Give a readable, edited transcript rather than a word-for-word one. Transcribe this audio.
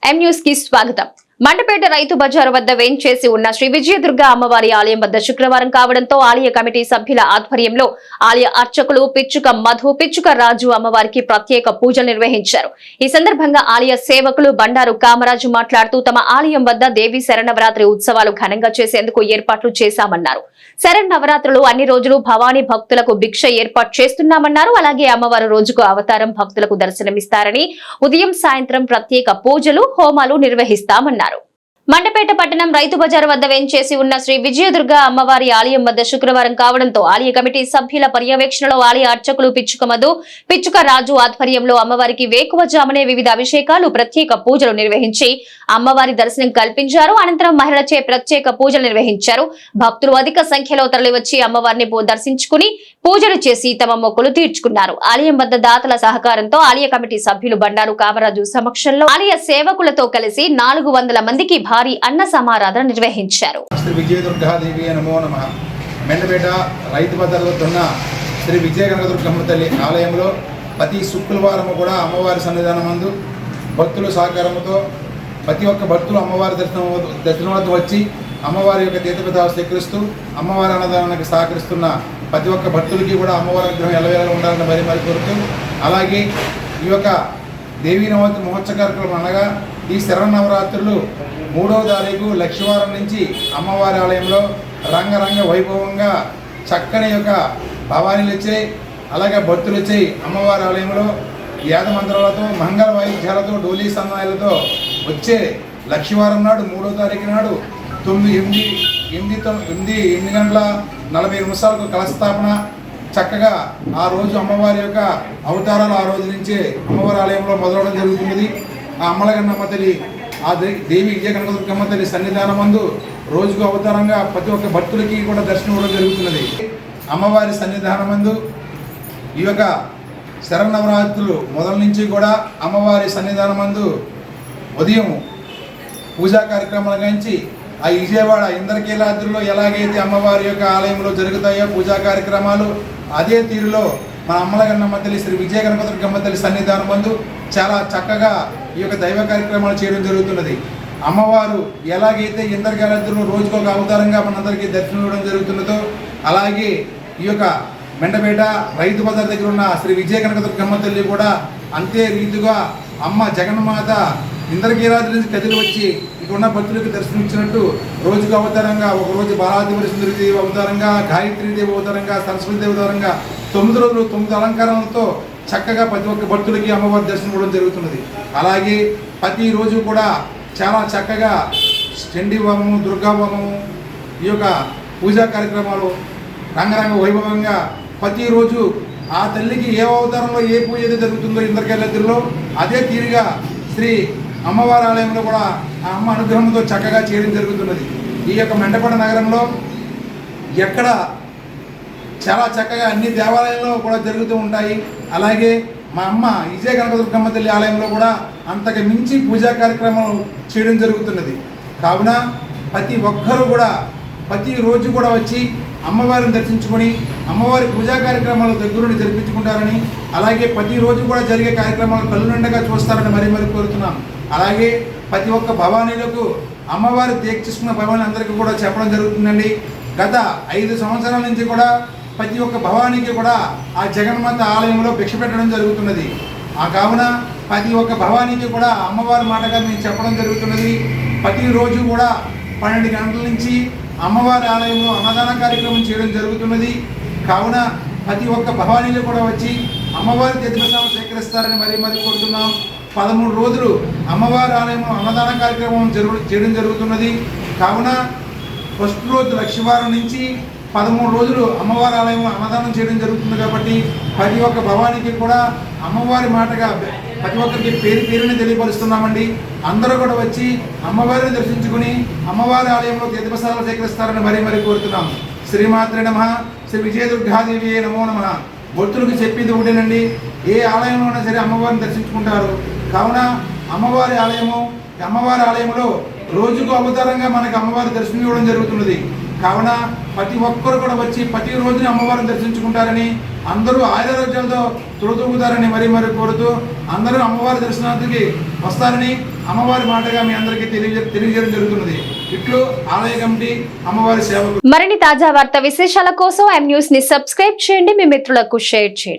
M news కి స్వాగతం. మండపేట రైతు బజారు వద్ద వేంచేసి ఉన్న శ్రీ విజయదుర్గ అమ్మవారి ఆలయం వద్ద శుక్రవారం కావడంతో ఆలయ కమిటీ సభ్యుల ఆధ్వర్యంలో ఆలయ అర్చకులు పిచ్చుక మధు, పిచ్చుక రాజు అమ్మవారికి ప్రత్యేక పూజలు నిర్వహించారు. ఈ సందర్భంగా ఆలయ సేవకులు బండారు కామరాజు మాట్లాడుతూ తమ ఆలయం వద్ద దేవి శరన్నవరాత్రి ఉత్సవాలు ఘనంగా చేసేందుకు ఏర్పాట్లు చేశామన్నారు. శరన్నవరాత్రులు అన్ని రోజులు భవానీ భక్తులకు భిక్ష ఏర్పాటు చేస్తున్నామన్నారు. అలాగే అమ్మవారు రోజుకు అవతారం భక్తులకు దర్శనమిస్తారని, ఉదయం సాయంత్రం ప్రత్యేక పూజలు, హోమాలు నిర్వహిస్తామన్నారు. మండపేట పట్టణం రైతు బజారు వద్ద వేంచేసి ఉన్న శ్రీ విజయదుర్గ అమ్మవారి ఆలయం వద్ద శుక్రవారం కావడంతో ఆలయ కమిటీ సభ్యుల పర్యవేక్షణలో ఆలయ అర్చకులు పిచ్చుక మధు, పిచ్చుక రాజు ఆధ్వర్యంలో అమ్మవారికి వేకువజామునే వివిధ అభిషేకాలు, ప్రత్యేక పూజలు నిర్వహించి అమ్మవారి దర్శనం కల్పించారు. అనంతరం మహిళలచే ప్రత్యేక పూజలు నిర్వహించారు. భక్తులు అధిక సంఖ్యలో తరలివచ్చి అమ్మవారిని దర్శించుకుని పూజలు చేసి తమ మొక్కులు తీర్చుకున్నారు. ఆలయం వద్ద దాతల సహకారంతో ఆలయ కమిటీ సభ్యులు బండారు కామరాజు సమక్షంలో ఆలయ సేవకులతో కలిసి 400 మందికి భారీ అన్న సమారాధన నిర్వహించారు. శ్రీ విజయదుర్గాదేవి నమో నమః. మెండపేట రైతు బజార్ వద్ద ఉన్న శ్రీ విజయ కనకదుర్గమ్మ తల్లి ఆలయంలో ప్రతి శుక్రవారం కూడా అమ్మవారి సన్నిధానం నందు భక్తుల సహకారంతో ప్రతి ఒక్క భక్తులు అమ్మవారి దర్శనం వద్ద వచ్చి అమ్మవారి యొక్క తీర్థప్రసాదాలు స్వీకరిస్తూ అమ్మవారి అన్నదానానికి సహకరిస్తున్న ప్రతి ఒక్క భక్తులకి కూడా అమ్మవారి అనుగ్రహం ఎల్లవేళ ఉండాలని మరి కోరుతూ, అలాగే ఈ యొక్క దేవీ నవరాత్రి మహోత్సవ కార్యక్రమం అనగా ఈ శరన్నవరాత్రులు 3వ తారీఖు లక్షవారం నుంచి అమ్మవారి ఆలయంలో రంగరంగ వైభవంగా చక్కని యొక్క భవానీలు వచ్చాయి. అలాగే భక్తులు వచ్చాయి. అమ్మవారి ఆలయంలో వేద మంత్రాలతో, మంగళ వాయిద్యాలతో, డోలీ సన్నాయాలతో వచ్చే లక్షవారం నాడు 3వ తారీఖు నాడు 8 గంటల 40 నిమిషాలకు కలశస్థాపన చక్కగా ఆ రోజు అమ్మవారి యొక్క అవతారాలు ఆ రోజు నుంచే అమ్మవారి ఆలయంలో మొదలవడం జరుగుతున్నది. ఆ అమ్మలగన్నమ్మ తల్లి, ఆ దేవి విజయ కనకదుర్గమ్మ తల్లి సన్నిధానం మందు రోజుకు అవతారంగా ప్రతి ఒక్క భక్తులకి కూడా దర్శనం ఇవ్వడం జరుగుతున్నది. అమ్మవారి సన్నిధానం మందు ఈ యొక్క శరన్నవరాత్రులు మొదల నుంచి కూడా అమ్మవారి సన్నిధానం మందు ఉదయం పూజా కార్యక్రమాల నుంచి ఆ విజయవాడ ఇంద్రకీలాద్రిలో ఎలాగైతే అమ్మవారి యొక్క ఆలయంలో జరుగుతాయో పూజా కార్యక్రమాలు, అదే తీరులో మన అమ్మలగన్నమ్మ తల్లి శ్రీ విజయ కనకదుర్గమ్మ తల్లి సన్నిధానం మందు చాలా చక్కగా ఈ యొక్క దైవ కార్యక్రమాలు చేయడం జరుగుతున్నది. అమ్మవారు ఎలాగైతే ఇంద్రకీలాద్రిలో రోజుకు ఒక అవతారంగా మనందరికీ దర్శనం ఇవ్వడం జరుగుతున్నదో, అలాగే ఈ యొక్క మెండపేట రైతు బజార్ దగ్గర ఉన్న శ్రీ విజయ కనకదుర్గమ్మ తల్లి కూడా అంతే రీతిగా అమ్మ జగన్మాత ఇంద్రకీలాద్రి నుంచి కదిలి వచ్చి ఇక్కడ ఉన్న భక్తులకు దర్శనం ఇచ్చినట్టు రోజుకు అవతారంగా, ఒకరోజు బాలాదిపరి సుందరీదేవి అవతారంగా, గాయత్రీదేవి అవతారంగా, సరస్వతీదేవి అవతారంగా 9 రోజులు 9 అలంకారాలతో చక్కగా ప్రతి ఒక్క భక్తులకి అమ్మవారి దర్శనం ఇవ్వడం జరుగుతున్నది. అలాగే ప్రతిరోజు కూడా చాలా చక్కగా చండీ హోమము, దుర్గా హోమము, ఈ యొక్క పూజా కార్యక్రమాలు రంగరంగ వైభవంగా ప్రతిరోజు ఆ తల్లికి ఏ అవతారంలో ఏ పూజ అయితే జరుగుతుందో ఇంద్రకీలాద్రిలో అదే తీరుగా శ్రీ అమ్మవారి ఆలయంలో కూడా ఆ అమ్మ అనుగ్రహంతో చక్కగా చేయడం జరుగుతున్నది. ఈ యొక్క మెండపేట నగరంలో ఎక్కడ చాలా చక్కగా అన్ని దేవాలయాల్లో కూడా జరుగుతూ ఉంటాయి. అలాగే మా అమ్మ విజయ కనకదుర్గమ్మ తల్లి ఆలయంలో కూడా అంతకు మించి పూజా కార్యక్రమాలు చేయడం జరుగుతున్నది. కావున ప్రతి ఒక్కరూ కూడా ప్రతిరోజు కూడా వచ్చి అమ్మవారిని దర్శించుకొని అమ్మవారి పూజా కార్యక్రమాలు దగ్గరుండి జరిపించుకుంటారని, అలాగే ప్రతిరోజు కూడా జరిగే కార్యక్రమాలు కళ్ళునిండగా చూస్తారని మరి కోరుతున్నాం. అలాగే ప్రతి ఒక్క భవానీలకు అమ్మవారి తీసుకున్న భవానీ అందరికీ కూడా చెప్పడం జరుగుతుందండి. గత 5 సంవత్సరాల నుంచి కూడా ప్రతి ఒక్క భవానీకి కూడా ఆ జగన్మాత ఆలయంలో భిక్ష పెట్టడం జరుగుతున్నది. ఆ కావున ప్రతి ఒక్క భవానీకి కూడా అమ్మవారి మాటగా మేము చెప్పడం జరుగుతున్నది. ప్రతిరోజు కూడా 12 గంటల నుంచి అమ్మవారి ఆలయంలో అన్నదాన కార్యక్రమం చేయడం జరుగుతున్నది. కావున ప్రతి ఒక్క భవానీలు కూడా వచ్చి అమ్మవారి తీర్థప్రసాదాలు స్వీకరిస్తారని మరి కోరుతున్నాం. 13 రోజులు అమ్మవారి ఆలయంలో అన్నదాన కార్యక్రమం చేయడం జరుగుతున్నది. కావున ఫస్ట్ రోజు లక్షవారం నుంచి 13 రోజులు అమ్మవారి ఆలయంలో అన్నదానం చేయడం జరుగుతుంది. కాబట్టి ప్రతి ఒక్క భవానీకి కూడా అమ్మవారి మాటగా ప్రతి ఒక్కరికి పేరుని తెలియపరుస్తున్నామండి. అందరూ కూడా వచ్చి అమ్మవారిని దర్శించుకుని అమ్మవారి ఆలయంలో తీర్థప్రసాదాలు స్వీకరిస్తారని మరి కోరుతున్నాం. శ్రీమాత్రే నమః. శ్రీ విజయదుర్గాదేవి నమో నమః. భక్తులకు చెప్పింది ఒకటేనండి, ఏ ఆలయంలో ఉన్నా సరే అమ్మవారిని దర్శించుకుంటారు. కావున అమ్మవారి ఆలయంలో రోజుకు అవతారంగా మనకు అమ్మవారి దర్శనం ఇవ్వడం జరుగుతున్నది. కావున ప్రతి ఒక్కరు కూడా వచ్చి ప్రతిరోజుని అమ్మవారిని దర్శించుకుంటారని, అందరూ ఆయురారోగ్యాలతో తొలతూగుతారని మరి కోరుతూ అందరూ అమ్మవారి దర్శనానికి వస్తారని అమ్మవారి మాటగా మీ అందరికీ తెలియజేయడం జరుగుతున్నది. ఇట్లు ఆలయ కమిటీ అమ్మవారి సేవకులు. మరిన్ని తాజా వార్తా విశేషాల కోసం M News ని సబ్స్క్రైబ్ చేయండి, మీ మిత్రులకు షేర్ చేయండి.